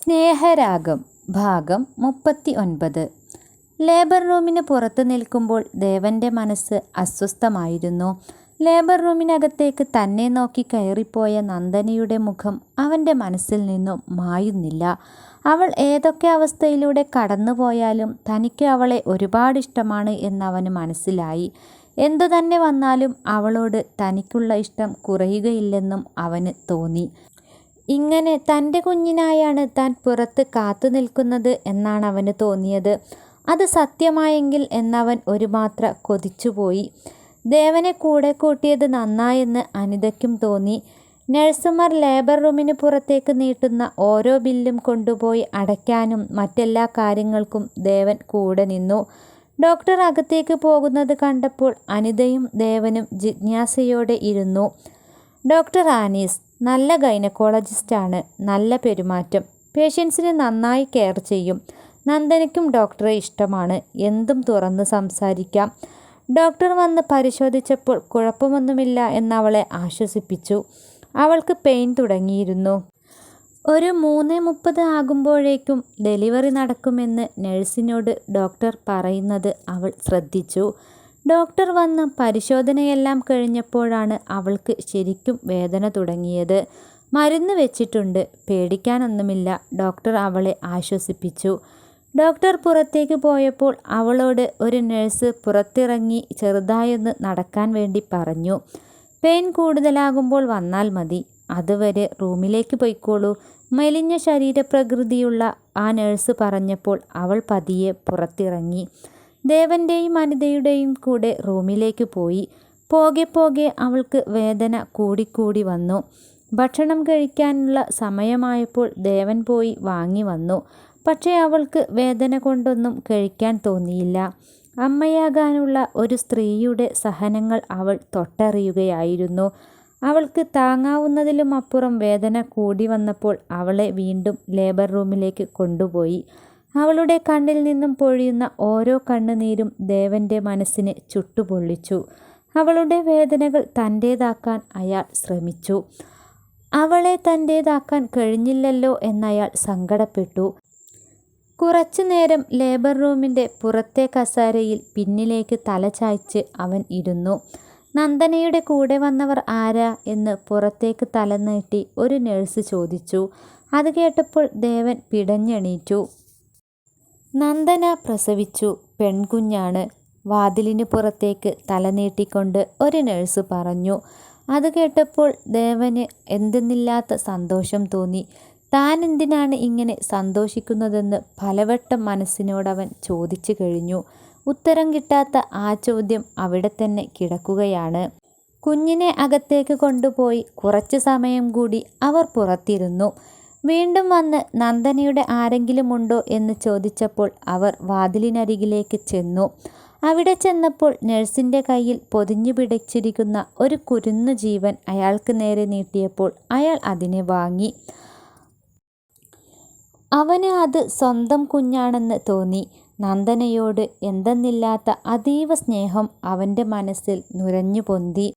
സ്നേഹരാഗം ഭാഗം 39. ലേബർ റൂമിന് പുറത്ത് നിൽക്കുമ്പോൾ ദേവൻ്റെ മനസ്സ് അസ്വസ്ഥമായിരുന്നു. ലേബർ റൂമിനകത്തേക്ക് തന്നെ നോക്കി കയറിപ്പോയ നന്ദനയുടെ മുഖം അവൻ്റെ മനസ്സിൽ നിന്നും മായുന്നില്ല. അവൾ ഏതൊക്കെ അവസ്ഥയിലൂടെ കടന്നുപോയാലും തനിക്ക് അവളെ ഒരുപാട് ഇഷ്ടമാണ് എന്നവന് മനസ്സിലായി. എന്തു തന്നെ വന്നാലും അവളോട് തനിക്കുള്ള ഇഷ്ടം കുറയുകയില്ലെന്നും അവന് തോന്നി. ഇങ്ങനെ തൻ്റെ കുഞ്ഞിനായാണ് താൻ പുറത്ത് കാത്തു നിൽക്കുന്നത് എന്നാണ് അവന് തോന്നിയത്. അത് സത്യമായെങ്കിൽ എന്നവൻ ഒരു മാത്ര കൊതിച്ചുപോയി. ദേവനെ കൂടെ കൂട്ടിയത് നന്നായെന്ന് അനിതയ്ക്കും തോന്നി. നഴ്സുമാർ ലേബർ റൂമിന് പുറത്തേക്ക് നീട്ടുന്ന ഓരോ ബില്ലും കൊണ്ടുപോയി അടയ്ക്കാനും മറ്റെല്ലാ കാര്യങ്ങൾക്കും ദേവൻ കൂടെ നിന്നു. ഡോക്ടർ അകത്തേക്ക് പോകുന്നത് കണ്ടപ്പോൾ അനിതയും ദേവനും ജിജ്ഞാസയോടെ ഇരുന്നു. ഡോക്ടർ ആനീസ് നല്ല ഗൈനക്കോളജിസ്റ്റാണ്. നല്ല പെരുമാറ്റം. പേഷ്യൻസിന് നന്നായി കെയർ ചെയ്യും. നന്ദനയ്ക്കും ഡോക്ടറെ ഇഷ്ടമാണ്. എന്തും തുറന്ന് സംസാരിക്കാം. ഡോക്ടർ വന്ന് പരിശോധിച്ചപ്പോൾ കുഴപ്പമൊന്നുമില്ല എന്നവളെ ആശ്വസിപ്പിച്ചു. അവൾക്ക് പെയിൻ തുടങ്ങിയിരുന്നു. ഒരു 3:30 ആകുമ്പോഴേക്കും ഡെലിവറി നടക്കുമെന്ന് നഴ്സിനോട് ഡോക്ടർ പറയുന്നത് അവൾ ശ്രദ്ധിച്ചു. ഡോക്ടർ വന്ന് പരിശോധനയെല്ലാം കഴിഞ്ഞപ്പോഴാണ് അവൾക്ക് ശരിക്കും വേദന തുടങ്ങിയത്. മരുന്ന് വെച്ചിട്ടുണ്ട്, പേടിക്കാനൊന്നുമില്ല, ഡോക്ടർ അവളെ ആശ്വസിപ്പിച്ചു. ഡോക്ടർ പുറത്തേക്ക് പോയപ്പോൾ അവളോട് ഒരു നഴ്സ് പുറത്തിറങ്ങി ചെറുതായൊന്ന് നടക്കാൻ വേണ്ടി പറഞ്ഞു. പെയിൻ കൂടുതലാകുമ്പോൾ വന്നാൽ മതി, അതുവരെ റൂമിലേക്ക് പോയിക്കോളൂ, മെലിഞ്ഞ ശരീരപ്രകൃതിയുള്ള ആ നഴ്സ് പറഞ്ഞപ്പോൾ അവൾ പതിയെ പുറത്തിറങ്ങി. ദേവൻ്റെയും അനിതയുടെയും കൂടെ റൂമിലേക്ക് പോയി. പോകെ പോകെ അവൾക്ക് വേദന കൂടിക്കൂടി വന്നു. ഭക്ഷണം കഴിക്കാനുള്ള സമയമായപ്പോൾ ദേവൻ പോയി വാങ്ങി വന്നു. പക്ഷേ അവൾക്ക് വേദന കൊണ്ടൊന്നും കഴിക്കാൻ തോന്നിയില്ല. അമ്മയാകാനുള്ള ഒരു സ്ത്രീയുടെ സഹനങ്ങൾ അവൾ തൊട്ടറിയുകയായിരുന്നു. അവൾക്ക് താങ്ങാവുന്നതിലും അപ്പുറം വേദന കൂടി വന്നപ്പോൾ അവളെ വീണ്ടും ലേബർ റൂമിലേക്ക് കൊണ്ടുപോയി. അവളുടെ കണ്ണിൽ നിന്നും പൊഴിയുന്ന ഓരോ കണ്ണുനീരും ദേവൻ്റെ മനസ്സിനെ ചുട്ടുപൊള്ളിച്ചു. അവളുടെ വേദനകൾ തൻ്റേതാക്കാൻ അയാൾ ശ്രമിച്ചു. അവളെ തൻ്റേതാക്കാൻ കഴിഞ്ഞില്ലല്ലോ എന്നയാൾ സങ്കടപ്പെട്ടു. കുറച്ചു നേരം ലേബർ റൂമിൻ്റെ പുറത്തെ കസേരയിൽ പിന്നിലേക്ക് തല ചായ്ച്ച് അവൻ ഇരുന്നു. നന്ദനയുടെ കൂടെ വന്നവർ ആരാ എന്ന് പുറത്തേക്ക് തല നീട്ടി ഒരു നഴ്സ് ചോദിച്ചു. അത് കേട്ടപ്പോൾ ദേവൻ പിടഞ്ഞെണീറ്റു. നന്ദന പ്രസവിച്ചു, പെൺകുഞ്ഞാണ്. വാതിലിന് പുറത്തേക്ക് തല നീട്ടിക്കൊണ്ട് ഒരു നഴ്സ് പറഞ്ഞു. അത് കേട്ടപ്പോൾ ദേവന് എന്തെന്നില്ലാത്ത സന്തോഷം തോന്നി. താൻ എന്തിനാണ് ഇങ്ങനെ സന്തോഷിക്കുന്നതെന്ന് പലവട്ടം മനസ്സിനോടവൻ ചോദിച്ചു കഴിഞ്ഞു. ഉത്തരം കിട്ടാത്ത ആ ചോദ്യം അവിടെ തന്നെ കിടക്കുകയാണ്. കുഞ്ഞിനെ അകത്തേക്ക് കൊണ്ടുപോയി കുറച്ച് സമയം കൂടി അവർ പുറത്തിരുന്നു. വീണ്ടും വന്ന് നന്ദനയുടെ ആരെങ്കിലും ഉണ്ടോ എന്ന് ചോദിച്ചപ്പോൾ അവർ വാതിലിനരികിലേക്ക് ചെന്നു. അവിടെ ചെന്നപ്പോൾ നഴ്സിൻ്റെ കയ്യിൽ പൊതിഞ്ഞു പിടിച്ചിരിക്കുന്ന ഒരു കുരുന്നു ജീവൻ അയാൾക്ക് നേരെ നീട്ടിയപ്പോൾ അയാൾ അതിനെ വാങ്ങി. അവന് അത് സ്വന്തം കുഞ്ഞാണെന്ന് തോന്നി. നന്ദനയോട് എന്തെന്നില്ലാത്ത അതീവ സ്നേഹം അവൻ്റെ മനസ്സിൽ നുരഞ്ഞു പൊന്തി.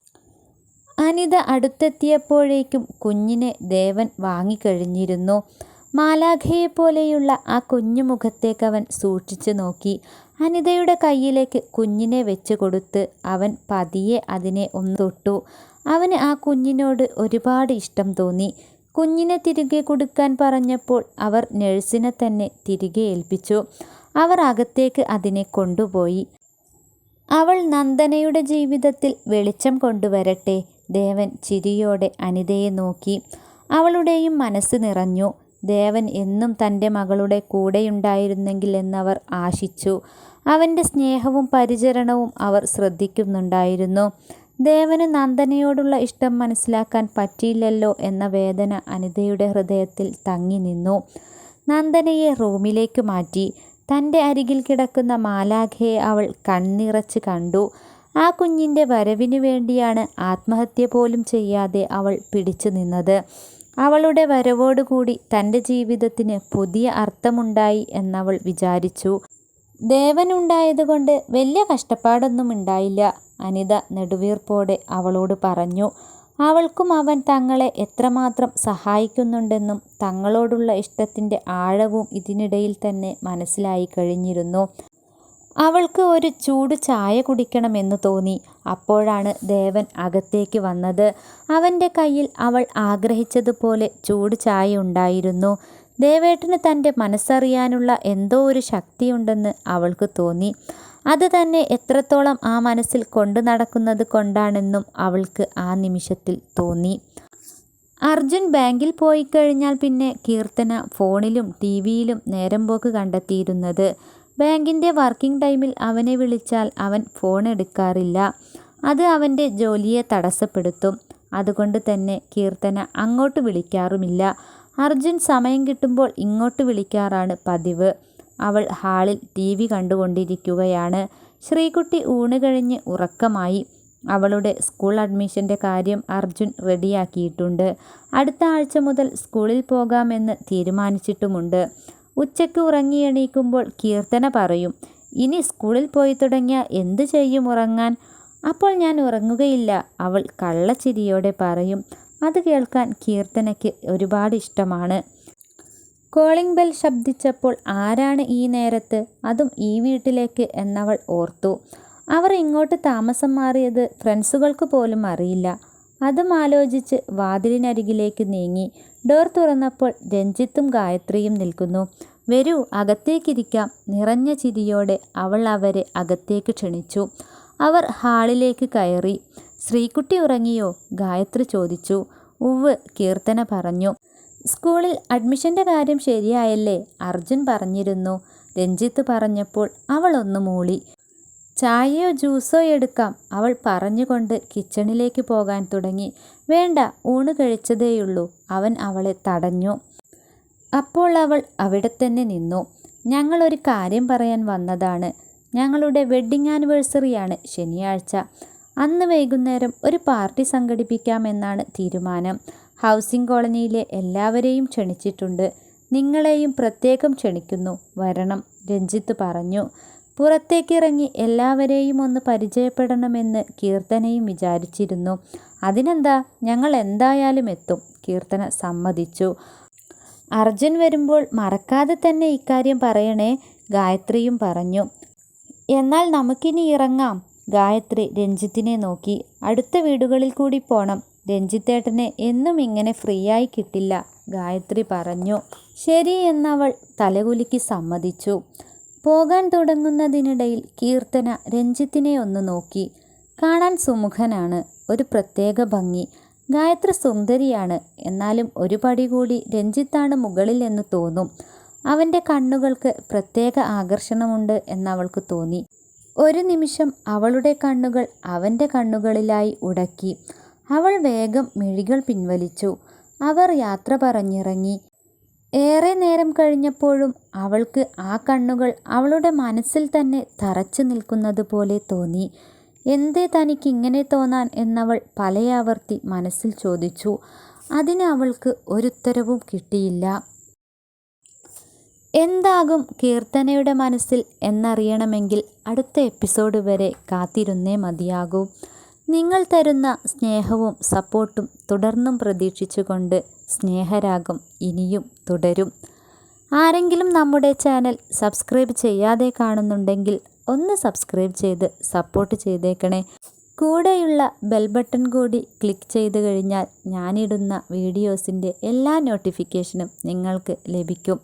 അനിത അടുത്തെത്തിയപ്പോഴേക്കും കുഞ്ഞിനെ ദേവൻ വാങ്ങിക്കഴിഞ്ഞിരുന്നു. മാലാഖയെപ്പോലെയുള്ള ആ കുഞ്ഞു മുഖത്തേക്കവൻ സൂക്ഷിച്ചു നോക്കി. അനിതയുടെ കയ്യിലേക്ക് കുഞ്ഞിനെ വെച്ച് കൊടുത്ത് അവൻ പതിയെ അതിനെ ഒന്ന് തൊട്ടു. അവന് ആ കുഞ്ഞിനോട് ഒരുപാട് ഇഷ്ടം തോന്നി. കുഞ്ഞിനെ തിരികെ കൊടുക്കാൻ പറഞ്ഞപ്പോൾ അവർ നഴ്സിനെ തന്നെ തിരികെ ഏൽപ്പിച്ചു. അവർ അകത്തേക്ക് അതിനെ കൊണ്ടുപോയി. അവൾ നന്ദനയുടെ ജീവിതത്തിൽ വെളിച്ചം കൊണ്ടുവരട്ടെ. ദേവൻ ചിരിയോടെ അനിതയെ നോക്കി. അവളുടെയും മനസ്സ് നിറഞ്ഞു. ദേവൻ എന്നും തൻ്റെ മകളുടെ കൂടെയുണ്ടായിരുന്നെങ്കിൽ എന്നവർ ആശിച്ചു. അവൻ്റെ സ്നേഹവും പരിചരണവും അവർ ശ്രദ്ധിക്കുന്നുണ്ടായിരുന്നു. ദേവന് നന്ദനയോടുള്ള ഇഷ്ടം മനസ്സിലാക്കാൻ പറ്റിയില്ലല്ലോ എന്ന വേദന അനിതയുടെ ഹൃദയത്തിൽ തങ്ങി നിന്നു. നന്ദനയെ റൂമിലേക്ക് മാറ്റി. തൻ്റെ അരികിൽ കിടക്കുന്ന മാലാഖയെ അവൾ കണ്ണിറച്ച് കണ്ടു. ആ കുഞ്ഞിൻ്റെ വരവിനു വേണ്ടിയാണ് ആത്മഹത്യ പോലും ചെയ്യാതെ അവൾ പിടിച്ചു നിന്നത്. അവളുടെ വരവോടുകൂടി തൻ്റെ ജീവിതത്തിന് പുതിയ അർത്ഥമുണ്ടായി എന്നവൾ വിചാരിച്ചു. ദേവനുണ്ടായതുകൊണ്ട് വലിയ കഷ്ടപ്പാടൊന്നും ഉണ്ടായില്ല, അനിത നെടുവീർപ്പോടെ അവളോട് പറഞ്ഞു. അവൾക്കും അവൻ തങ്ങളെ എത്രമാത്രം സഹായിക്കുന്നുണ്ടെന്നും തങ്ങളോടുള്ള ഇഷ്ടത്തിൻ്റെ ആഴവും ഇതിനിടയിൽ തന്നെ മനസ്സിലായി കഴിഞ്ഞിരുന്നു. അവൾക്ക് ഒരു ചൂട് ചായ കുടിക്കണമെന്ന് തോന്നി. അപ്പോഴാണ് ദേവൻ അകത്തേക്ക് വന്നത്. അവൻ്റെ കയ്യിൽ അവൾ ആഗ്രഹിച്ചതുപോലെ ചൂട് ചായ ഉണ്ടായിരുന്നു. ദേവേട്ടന് തൻ്റെ മനസ്സറിയാനുള്ള എന്തോ ഒരു ശക്തിയുണ്ടെന്ന് അവൾക്ക് തോന്നി. അത് തന്നെ എത്രത്തോളം ആ മനസ്സിൽ കൊണ്ടു നടക്കുന്നത് കൊണ്ടാണെന്നും അവൾക്ക് ആ നിമിഷത്തിൽ തോന്നി. അർജുൻ ബാങ്കിൽ പോയി കഴിഞ്ഞാൽ പിന്നെ കീർത്തന ഫോണിലും ടി വിയിലും നേരം പോക്ക് കണ്ടെത്തിയിരുന്നത്. ബാങ്കിൻ്റെ വർക്കിംഗ് ടൈമിൽ അവനെ വിളിച്ചാൽ അവൻ ഫോൺ എടുക്കാറില്ല. അത് അവൻ്റെ ജോലിയെ തടസ്സപ്പെടുത്തും. അതുകൊണ്ട് തന്നെ കീർത്തന അങ്ങോട്ട് വിളിക്കാറുമില്ല. അർജുൻ സമയം കിട്ടുമ്പോൾ ഇങ്ങോട്ട് വിളിക്കാറാണ് പതിവ്. അവൾ ഹാളിൽ ടി വി കണ്ടുകൊണ്ടിരിക്കുകയാണ്. ശ്രീകുട്ടി ഊണ് കഴിഞ്ഞ് ഉറക്കമായി. അവളുടെ സ്കൂൾ അഡ്മിഷൻ്റെ കാര്യം അർജുൻ റെഡിയാക്കിയിട്ടുണ്ട്. അടുത്ത ആഴ്ച മുതൽ സ്കൂളിൽ പോകാമെന്ന് തീരുമാനിച്ചിട്ടുമുണ്ട്. ഉച്ചയ്ക്ക് ഉറങ്ങി എണീക്കുമ്പോൾ കീർത്തന പറയും, ഇനി സ്കൂളിൽ പോയി തുടങ്ങിയാൽ എന്തു ചെയ്യും ഉറങ്ങാൻ? അപ്പോൾ ഞാൻ ഉറങ്ങുകയില്ല, അവൾ കള്ളച്ചിരിയോടെ പറയും. അത് കേൾക്കാൻ കീർത്തനയ്ക്ക് ഒരുപാട് ഇഷ്ടമാണ്. കോളിംഗ് ബെൽ ശബ്ദിച്ചപ്പോൾ ആരാണ് ഈ നേരത്ത്, അതും ഈ വീട്ടിലേക്ക് എന്നവൾ ഓർത്തു. അവർ ഇങ്ങോട്ട് താമസം മാറിയത് ഫ്രണ്ട്സുകൾക്ക് പോലും അറിയില്ല. അതും ആലോചിച്ച് വാതിലിനരികിലേക്ക് നീങ്ങി. ഡോർ തുറന്നപ്പോൾ രഞ്ജിത്തും ഗായത്രിയും നിൽക്കുന്നു. വരൂ, അകത്തേക്കിരിക്കാം. നിറഞ്ഞ ചിരിയോടെ അവൾ അവരെ അകത്തേക്ക് ക്ഷണിച്ചു. അവർ ഹാളിലേക്ക് കയറി. ശ്രീകുട്ടി ഉറങ്ങിയോ? ഗായത്രി ചോദിച്ചു. ഉവ്വ്, കീർത്തന പറഞ്ഞു. സ്കൂളിൽ അഡ്മിഷൻ്റെ കാര്യം ശരിയായല്ലേ? അർജുൻ പറഞ്ഞിരുന്നു. രഞ്ജിത്ത് പറഞ്ഞപ്പോൾ അവൾ ഒന്ന് മൂളി. ചായയോ ജ്യൂസോ എടുക്കാം, അവൾ പറഞ്ഞുകൊണ്ട് കിച്ചണിലേക്ക് പോകാൻ തുടങ്ങി. വേണ്ട, ഊണ് കഴിച്ചതേയുള്ളൂ, അവൻ അവളെ തടഞ്ഞു. അപ്പോൾ അവൾ അവിടെ തന്നെ നിന്നു. ഞങ്ങളൊരു കാര്യം പറയാൻ വന്നതാണ്. ഞങ്ങളുടെ വെഡ്ഡിങ് ആനിവേഴ്സറിയാണ് ശനിയാഴ്ച. അന്ന് വൈകുന്നേരം ഒരു പാർട്ടി സംഘടിപ്പിക്കാമെന്നാണ് തീരുമാനം. ഹൗസിംഗ് കോളനിയിലെ എല്ലാവരെയും ക്ഷണിച്ചിട്ടുണ്ട്. നിങ്ങളെയും പ്രത്യേകം ക്ഷണിക്കുന്നു, വരണം, രഞ്ജിത്ത് പറഞ്ഞു. പുറത്തേക്കിറങ്ങി എല്ലാവരെയും ഒന്ന് പരിചയപ്പെടണമെന്ന് കീർത്തനയും വിചാരിച്ചിരുന്നു. അതിനെന്താ, ഞങ്ങൾ എന്തായാലും എത്തും, കീർത്തന സമ്മതിച്ചു. അർജുൻ വരുമ്പോൾ മറക്കാതെ തന്നെ ഇക്കാര്യം പറയണേ, ഗായത്രിയും പറഞ്ഞു. എന്നാൽ നമുക്കിനി ഇറങ്ങാം, ഗായത്രി രഞ്ജിത്തിനെ നോക്കി. അടുത്ത വീടുകളിൽ കൂടി പോണം, രഞ്ജിത്തേട്ടനെ എന്നും ഇങ്ങനെ ഫ്രീ ആയി കിട്ടില്ല, ഗായത്രി പറഞ്ഞു. ശരി എന്നവൾ തലകുലുക്കി സമ്മതിച്ചു. പോകാൻ തുടങ്ങുന്നതിനിടയിൽ കീർത്തന രഞ്ജിത്തിനെ ഒന്ന് നോക്കി. കാണാൻ സുമുഖനാണ്, ഒരു പ്രത്യേക ഭംഗി. ഗായത്രി സുന്ദരിയാണ്, എന്നാലും ഒരു പടി കൂടി രഞ്ജിത്താണ് മുകളിൽ എന്ന് തോന്നും. അവൻ്റെ കണ്ണുകൾക്ക് പ്രത്യേക ആകർഷണമുണ്ട് എന്നവൾക്ക് തോന്നി. ഒരു നിമിഷം അവളുടെ കണ്ണുകൾ അവൻ്റെ കണ്ണുകളിലായി ഉടക്കി. അവൾ വേഗം മിഴികൾ പിൻവലിച്ചു. അവർ യാത്ര പറഞ്ഞിറങ്ങി. ഏറെ നേരം കഴിഞ്ഞപ്പോഴും അവൾക്ക് ആ കണ്ണുകൾ അവളുടെ മനസ്സിൽ തന്നെ തറച്ചു നിൽക്കുന്നത് പോലെ തോന്നി. എന്തേ തനിക്കിങ്ങനെ തോന്നാൻ എന്നവൾ പലയാവർത്തി മനസ്സിൽ ചോദിച്ചു. അതിന് അവൾക്ക് ഒരുത്തരവും കിട്ടിയില്ല. എന്താകും കീർത്തനയുടെ മനസ്സിൽ എന്നറിയണമെങ്കിൽ അടുത്ത എപ്പിസോഡ് വരെ കാത്തിരുന്നേ മതിയാകൂ. നിങ്ങൾ തരുന്ന സ്നേഹവും സപ്പോർട്ടും തുടർന്നും പ്രതീക്ഷിച്ചുകൊണ്ട് സ്നേഹരാഗം ഇനിയും തുടരും. ആരെങ്കിലും നമ്മുടെ ചാനൽ സബ്സ്ക്രൈബ് ചെയ്യാതെ കാണുന്നുണ്ടെങ്കിൽ ഒന്ന് സബ്സ്ക്രൈബ് ചെയ്ത് സപ്പോർട്ട് ചെയ്തേക്കണേ. കൂടെയുള്ള ബെൽ ബട്ടൺ കൂടി ക്ലിക്ക് ചെയ്ത് കഴിഞ്ഞാൽ ഞാനിടുന്ന വീഡിയോസിൻ്റെ എല്ലാ നോട്ടിഫിക്കേഷനും നിങ്ങൾക്ക് ലഭിക്കും.